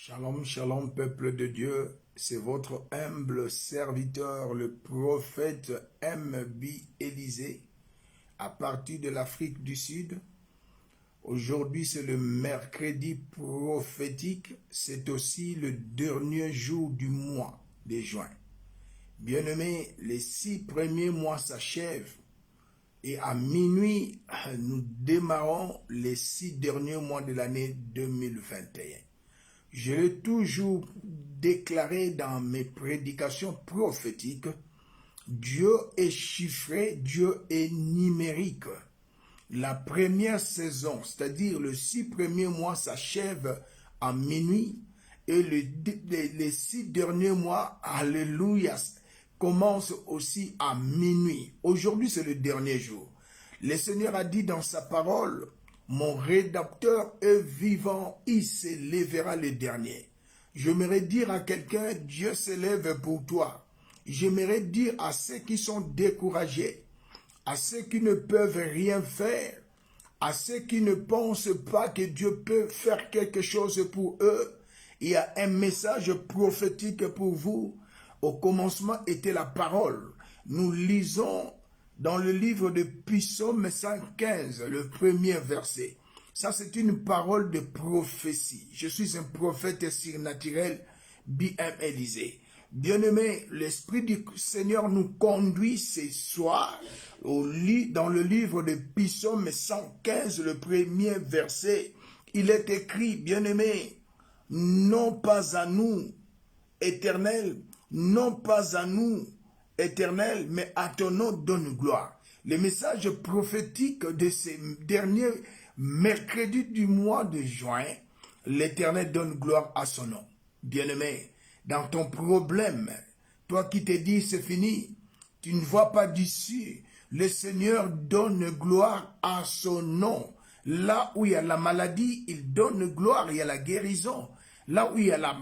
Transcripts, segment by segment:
Shalom, shalom, peuple de Dieu. C'est votre humble serviteur, le prophète M.B. Élysée, à partir de l'Afrique du Sud. Aujourd'hui, c'est le mercredi prophétique. C'est aussi le dernier jour du mois de juin. Bien-aimés, les 6 premiers mois s'achèvent. Et à minuit, nous démarrons les 6 derniers mois de l'année 2021. Je l'ai toujours déclaré dans mes prédications prophétiques, Dieu est chiffré, Dieu est numérique. La première saison, c'est-à-dire les 6 premiers mois s'achèvent à minuit et les 6 derniers mois, alléluia, commencent aussi à minuit. Aujourd'hui, c'est le dernier jour. Le Seigneur a dit dans sa parole, mon rédacteur est vivant, il s'élèvera le dernier. J'aimerais dire à quelqu'un, Dieu s'élève pour toi. J'aimerais dire à ceux qui sont découragés, à ceux qui ne peuvent rien faire, à ceux qui ne pensent pas que Dieu peut faire quelque chose pour eux, il y a un message prophétique pour vous. Au commencement était la parole. Nous lisons dans le livre de Psaume 115, le premier verset. Ça, c'est une parole de prophétie. Je suis un prophète surnaturel, B.M. Élysée. Bien-aimé, l'Esprit du Seigneur nous conduit ce soir dans le livre de Psaume 115, le premier verset. Il est écrit, bien-aimé, non pas à nous, Éternel, non pas à nous, Éternel, mais à ton nom donne gloire. Le message prophétique de ces derniers mercredis du mois de juin, l'Éternel donne gloire à son nom. Bien-aimé, dans ton problème, toi qui te dis c'est fini, tu ne vois pas d'issue, le Seigneur donne gloire à son nom. Là où il y a la maladie, il donne gloire, il y a la guérison. Là où il y a la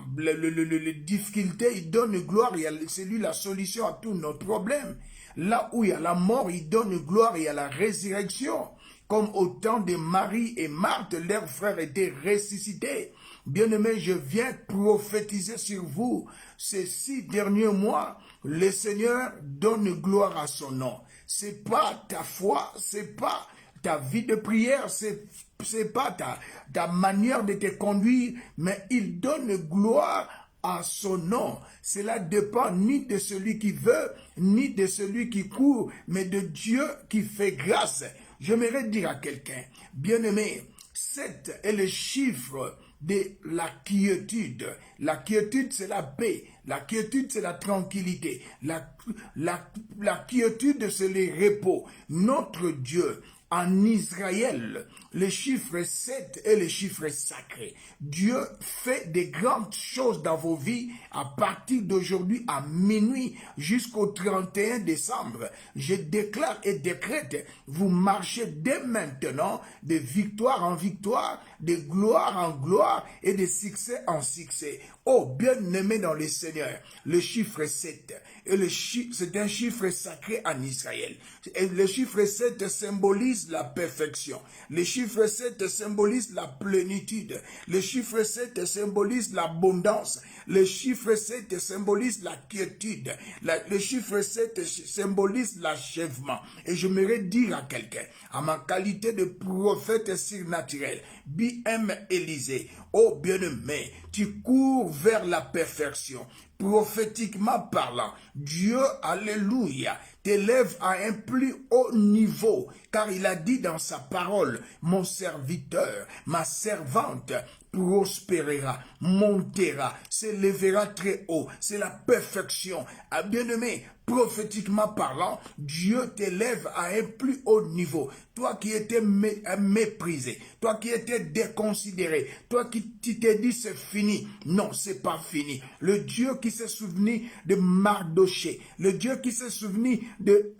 difficulté, il donne gloire, c'est lui la solution à tous nos problèmes. Là où il y a la mort, il donne gloire, il y a la résurrection. Comme au temps de Marie et Marthe, leurs frères étaient ressuscités. Bien-aimés, je viens prophétiser sur vous ces 6 derniers mois. Le Seigneur donne gloire à son nom. C'est pas ta foi, c'est pas ta vie de prière, c'est pas ta manière de te conduire, mais il donne gloire à son nom. Cela dépend ni de celui qui veut, ni de celui qui court, mais de Dieu qui fait grâce. J'aimerais dire à quelqu'un, bien-aimé, 7 est le chiffre de la quiétude. La quiétude, c'est la paix. La quiétude, c'est la tranquillité. La quiétude, c'est le repos. Notre Dieu, en Israël, le chiffre 7 est le chiffre sacré. Dieu fait de grandes choses dans vos vies à partir d'aujourd'hui à minuit jusqu'au 31 décembre. Je déclare et décrète, vous marchez dès maintenant de victoire en victoire, de gloire en gloire et de succès en succès. Oh, bien-aimé dans le Seigneur, le chiffre 7, c'est un chiffre sacré en Israël. Et le chiffre 7 symbolise la perfection. Le chiffre 7 symbolise la plénitude. Le chiffre 7 symbolise l'abondance. Le chiffre 7 symbolise la quiétude. Le chiffre 7 symbolise l'achèvement. Et j'aimerais dire à quelqu'un, à ma qualité de prophète surnaturel, B.M. Élysée, oh bien-aimé, tu cours vers la perfection. Prophétiquement parlant, Dieu, alléluia, t'élève à un plus haut niveau, car il a dit dans sa parole, mon serviteur, ma servante, prospérera, montera, s'élèvera très haut. C'est la perfection. Ah, bien-aimé, prophétiquement parlant, Dieu t'élève à un plus haut niveau. Toi qui étais méprisé, toi qui étais déconsidéré, toi qui t'es dit c'est fini. Non, c'est pas fini. Le Dieu qui s'est souvenu de Mardoché, le Dieu qui s'est souvenu de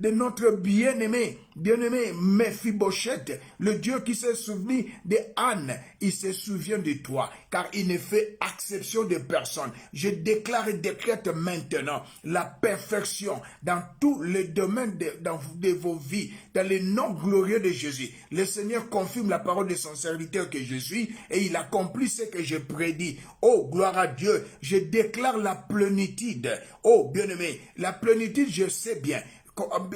notre bien-aimé Mephibosheth, le Dieu qui s'est souvenu de Anne, il se souvient de toi, car il ne fait exception de personne. Je déclare et décrète maintenant la perfection dans tous les domaines de vos vies, dans le nom glorieux de Jésus. Le Seigneur confirme la parole de son serviteur que je suis et il accomplit ce que je prédis. Oh, gloire à Dieu, je déclare la plénitude. Oh, bien-aimé, la plénitude, je sais bien.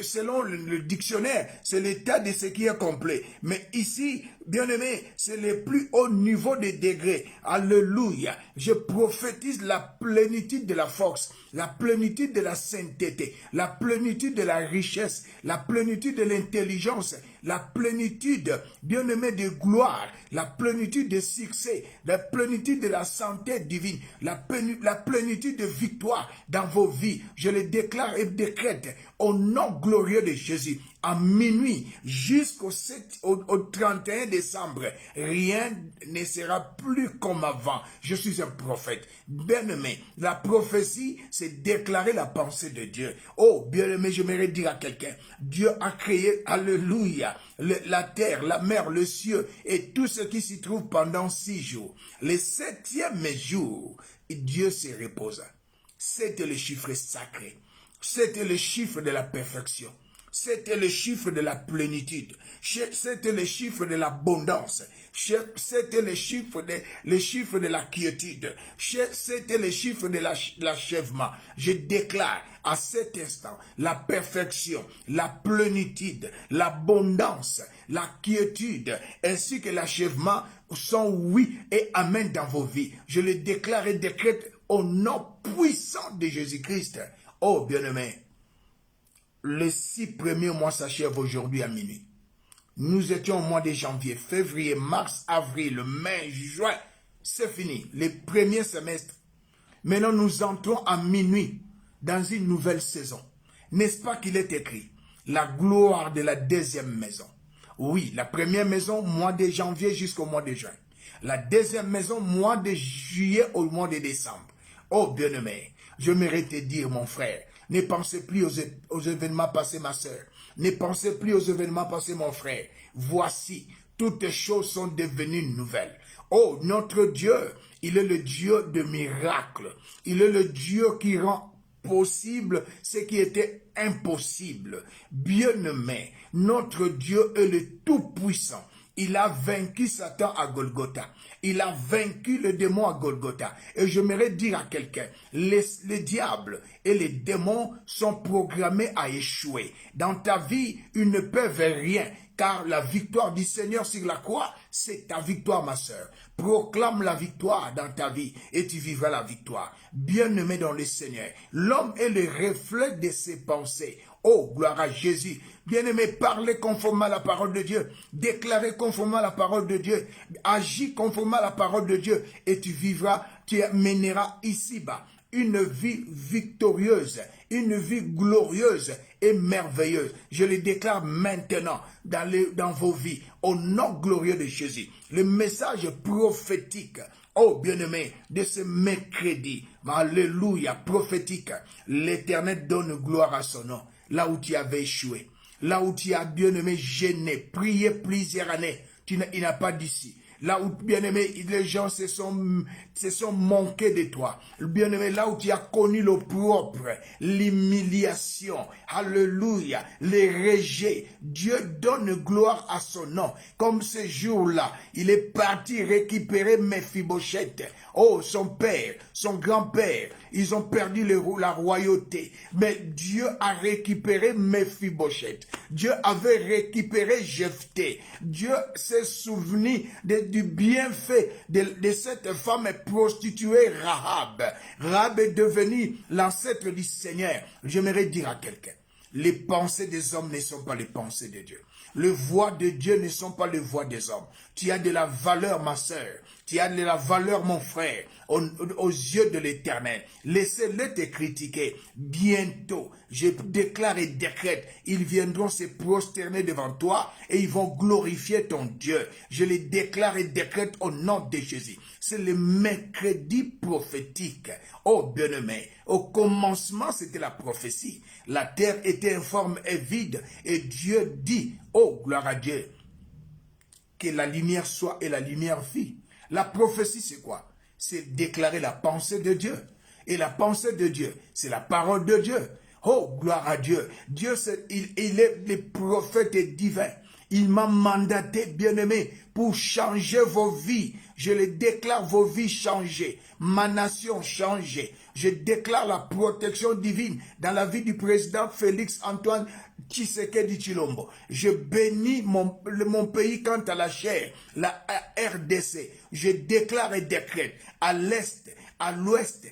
Selon le dictionnaire, c'est l'état de ce qui est complet. Mais ici, bien-aimé, c'est le plus haut niveau des degrés. Alléluia. Je prophétise la plénitude de la force, la plénitude de la sainteté, la plénitude de la richesse, la plénitude de l'intelligence, la plénitude, bien-aimé, de gloire, la plénitude de succès, la plénitude de la santé divine, la plénitude de victoire dans vos vies. Je le déclare et décrète au nom glorieux de Jésus. À minuit jusqu'au 31 décembre, rien ne sera plus comme avant. Je suis un prophète. Bien-aimé, la prophétie, c'est déclarer la pensée de Dieu. Oh, bien-aimé, j'aimerais dire à quelqu'un, Dieu a créé, alléluia, la terre, la mer, le ciel et tout ce qui s'y trouve pendant 6 jours. Le 7e jour, Dieu se reposa. C'était le chiffre sacré. C'était le chiffre de la perfection. C'était le chiffre de la plénitude. C'était le chiffre de l'abondance. C'était le chiffre de la quiétude. C'était le chiffre de l'achèvement. Je déclare à cet instant la perfection, la plénitude, l'abondance, la quiétude, ainsi que l'achèvement sont oui et amen dans vos vies. Je le déclare et décrète au nom puissant de Jésus-Christ. Oh, bien-aimé, les 6 premiers mois s'achèvent aujourd'hui à minuit. Nous étions au mois de janvier, février, mars, avril, mai, juin. C'est fini, les premiers semestres. Maintenant, nous entrons à minuit dans une nouvelle saison. N'est-ce pas qu'il est écrit? La gloire de la deuxième maison. Oui, la première maison, mois de janvier jusqu'au mois de juin. La deuxième maison, mois de juillet au mois de décembre. Oh, bien-aimé, je mérite te dire, mon frère, ne pensez plus aux événements passés, ma soeur. Ne pensez plus aux événements passés, mon frère. Voici, toutes choses sont devenues nouvelles. Oh, notre Dieu, il est le Dieu de miracles. Il est le Dieu qui rend possible ce qui était impossible. Bien-aimé, notre Dieu est le Tout-Puissant. Il a vaincu Satan à Golgotha. Il a vaincu le démon à Golgotha. Et j'aimerais dire à quelqu'un, les diables et les démons sont programmés à échouer. Dans ta vie, ils ne peuvent rien. Car la victoire du Seigneur sur la croix, c'est ta victoire, ma sœur. Proclame la victoire dans ta vie et tu vivras la victoire. Bien-aimé dans le Seigneur, l'homme est le reflet de ses pensées. Oh, gloire à Jésus. Bien-aimé, parlez conformément à la parole de Dieu. Déclarez conformément à la parole de Dieu. Agis conformément à la parole de Dieu. Et tu vivras, tu mèneras ici-bas une vie victorieuse, une vie glorieuse et merveilleuse. Je le déclare maintenant dans vos vies, au nom glorieux de Jésus. Le message prophétique, oh bien-aimé, de ce mercredi, alléluia, prophétique, l'Éternel donne gloire à son nom. Là où tu avais échoué, là où tu as bien-aimé gêné, prié plusieurs années, il n'a pas d'ici. Là où, bien-aimé, les gens se sont manqués de toi. Bien-aimé, là où tu as connu l'opprobre, l'humiliation, alléluia, les rejets, Dieu donne gloire à son nom. Comme ce jour-là, il est parti récupérer Mephibosheth. Oh, son père, son grand-père, ils ont perdu la royauté. Mais Dieu a récupéré Mephibosheth. Dieu avait récupéré Jephthé. Dieu s'est souvenu du bienfait de cette femme prostituée Rahab. Rahab est devenue l'ancêtre du Seigneur. J'aimerais dire à quelqu'un, les pensées des hommes ne sont pas les pensées de Dieu. Les voix de Dieu ne sont pas les voix des hommes. Tu as de la valeur, ma sœur. Tu as de la valeur, mon frère, aux yeux de l'Éternel. Laissez-les te critiquer. Bientôt, je déclare et décrète, ils viendront se prosterner devant toi et ils vont glorifier ton Dieu. Je les déclare et décrète au nom de Jésus. C'est le mercredi prophétique. Oh bien-aimé, au commencement, c'était la prophétie. La terre était informe et vide et Dieu dit, oh gloire à Dieu, que la lumière soit et la lumière fit. La prophétie, c'est quoi? C'est déclarer la pensée de Dieu. Et la pensée de Dieu, c'est la parole de Dieu. Oh, gloire à Dieu. Dieu, il est le prophète divin. Il m'a mandaté, bien-aimé, pour changer vos vies. Je le déclare, vos vies changées. Ma nation changée. Je déclare la protection divine dans la vie du président Félix Antoine Tshisekedi Tshilombo. Je bénis mon pays quant à la chair, la RDC. Je déclare et décrète à l'est, à l'ouest,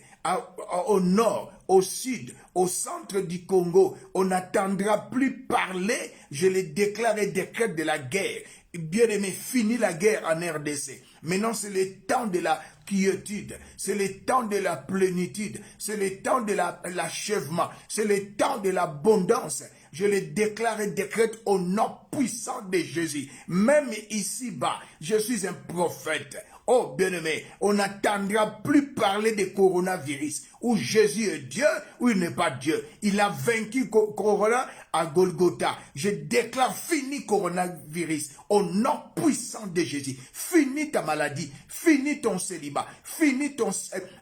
au nord, au sud, au centre du Congo. On n'attendra plus parler, je le déclare et décrète de la guerre. Bien-aimé, fini la guerre en RDC. Maintenant, c'est le temps de la quiétude, c'est le temps de la plénitude, c'est le temps de l'achèvement, c'est le temps de l'abondance. Je le déclare et décrète au nom puissant de Jésus. Même ici-bas, je suis un prophète. Oh, bien-aimé, on n'attendra plus parler de coronavirus, où Jésus est Dieu, ou il n'est pas Dieu. Il a vaincu Corona à Golgotha. Je déclare fini coronavirus, au nom puissant de Jésus. Fini ta maladie, fini ton célibat, fini ton...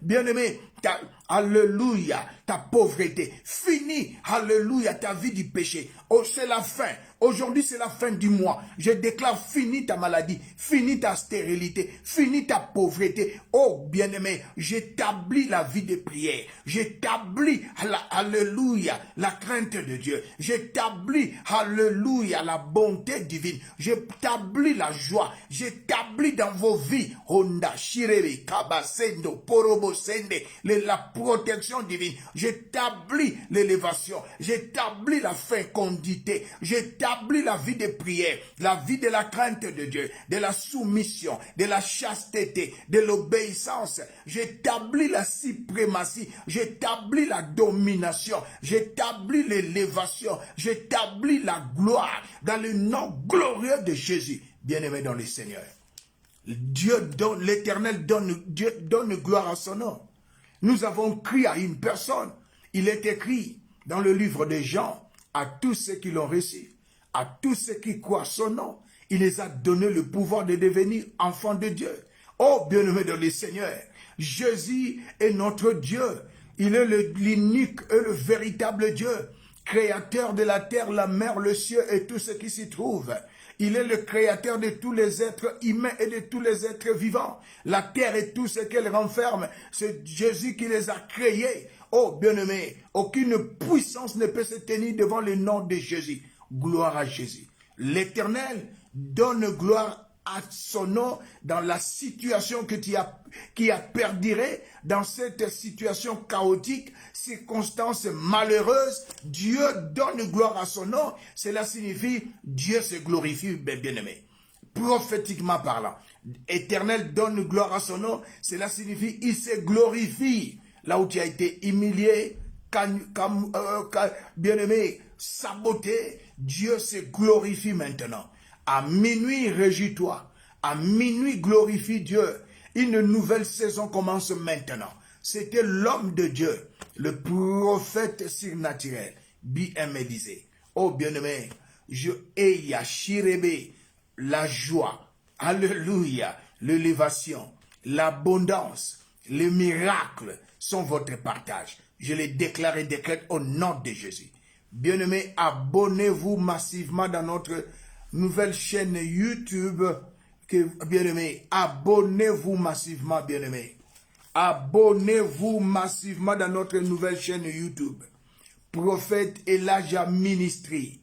Bien-aimé, alléluia, ta pauvreté, fini, alléluia, ta vie du péché. Oh, c'est la fin. Aujourd'hui, c'est la fin du mois. Je déclare fini ta maladie, fini ta stérilité, fini ta pauvreté. Oh, bien-aimé, j'établis la vie de prière. J'établis, alléluia, la crainte de Dieu. J'établis, alléluia, la bonté divine. J'établis la joie. J'établis dans vos vies, Honda, Shirebe, Kabasendo, Porobosende, la protection divine. J'établis l'élévation. J'établis la fécondité. J'établis la vie de prière, la vie de la crainte de Dieu, de la soumission, de la chasteté, de l'obéissance. J'établis la suprématie, j'établis la domination, j'établis l'élévation, j'établis la gloire dans le nom glorieux de Jésus. Bien-aimé dans le Seigneur. Dieu donne, l'Éternel donne, Dieu donne gloire à son nom. Nous avons crié à une personne. Il est écrit dans le livre de Jean, à tous ceux qui l'ont reçu, à tous ceux qui croient son nom, il les a donné le pouvoir de devenir enfants de Dieu. Oh, bien-aimé dans le Seigneur, Jésus est notre Dieu. Il est l'unique et le véritable Dieu, créateur de la terre, la mer, le ciel et tout ce qui s'y trouve. Il est le créateur de tous les êtres humains et de tous les êtres vivants. La terre et tout ce qu'elle renferme, c'est Jésus qui les a créés. Oh, bien-aimé, aucune puissance ne peut se tenir devant le nom de Jésus. Gloire à Jésus. L'Éternel donne gloire à son nom dans la situation qui a perduré, dans cette situation chaotique, circonstance malheureuse. Dieu donne gloire à son nom. Cela signifie Dieu se glorifie, bien-aimé. Prophétiquement parlant, Éternel donne gloire à son nom. Cela signifie il se glorifie. Là où tu as été humilié, bien-aimé, saboté, Dieu se glorifie maintenant. À minuit, réjouis-toi. À minuit, glorifie Dieu. Une nouvelle saison commence maintenant. C'était l'homme de Dieu, le prophète surnaturel, B.M. disait, oh bien-aimé, je hais Yashirebe, la joie, alléluia, l'élévation, l'abondance, les miracles sont votre partage. Je les déclare et décrète au nom de Jésus. Bien-aimés, abonnez-vous massivement dans notre nouvelle chaîne YouTube. Bien-aimés, abonnez-vous massivement, bien-aimés. Abonnez-vous massivement dans notre nouvelle chaîne YouTube. Prophète Elijah Ministry.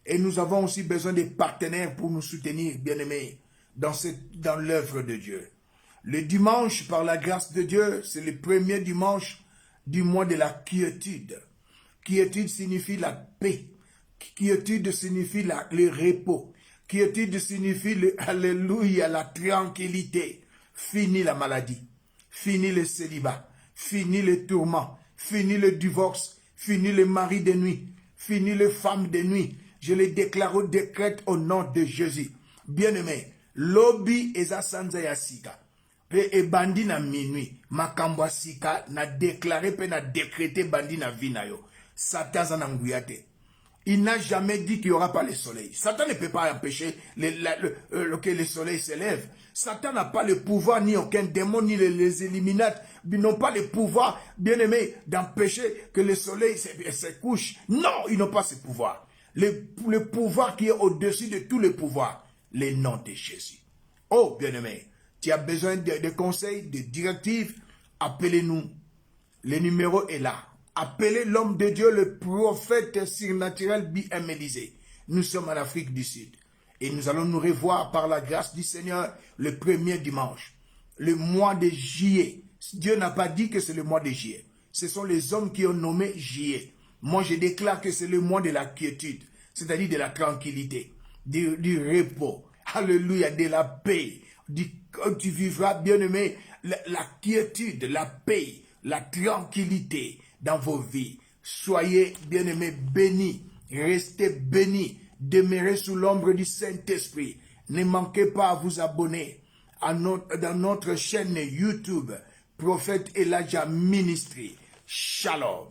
Et nous avons aussi besoin de partenaires pour nous soutenir, bien-aimés, dans l'œuvre de Dieu. Le dimanche, par la grâce de Dieu, c'est le premier dimanche du mois de la quiétude. Quiétude signifie la paix. Quiétude signifie le repos. Quiétude signifie alléluia, la tranquillité. Fini la maladie. Fini le célibat. Fini le tourment. Fini le divorce. Fini le mari de nuit. Fini les femmes de nuit. Je les déclare au décrète au nom de Jésus. Bien-aimé, lobby eza sanza ya sika. Et bandi na minuit, makambo sika na déclaré pe na décrété bandi na vie na yo. Satan za na nguya te. Il n'a jamais dit qu'il n'y aura pas le soleil. Satan ne peut pas empêcher que le soleil s'élève. Satan n'a pas le pouvoir, ni aucun démon, ni les Illuminates, ils n'ont pas le pouvoir, bien aimé, d'empêcher que le soleil se couche. Non, ils n'ont pas ce pouvoir. Le pouvoir qui est au-dessus de tous les pouvoirs, le nom de Jésus. Oh, bien aimé, tu as besoin de conseils, de directives, appelez-nous. Le numéro est là. Appelez l'homme de Dieu, le prophète surnaturel B.M. Élisée. Nous sommes en Afrique du Sud. Et nous allons nous revoir par la grâce du Seigneur le premier dimanche. Le mois de juillet. Dieu n'a pas dit que c'est le mois de juillet. Ce sont les hommes qui ont nommé juillet. Moi, je déclare que c'est le mois de la quiétude. C'est-à-dire de la tranquillité. Du repos. Alléluia, de la paix. Tu vivras, bien-aimé, la quiétude, la paix, la tranquillité dans vos vies. Soyez, bien-aimés, bénis. Restez bénis. Demeurez sous l'ombre du Saint-Esprit. Ne manquez pas à vous abonner dans notre chaîne YouTube, Prophète Elijah Ministry. Shalom.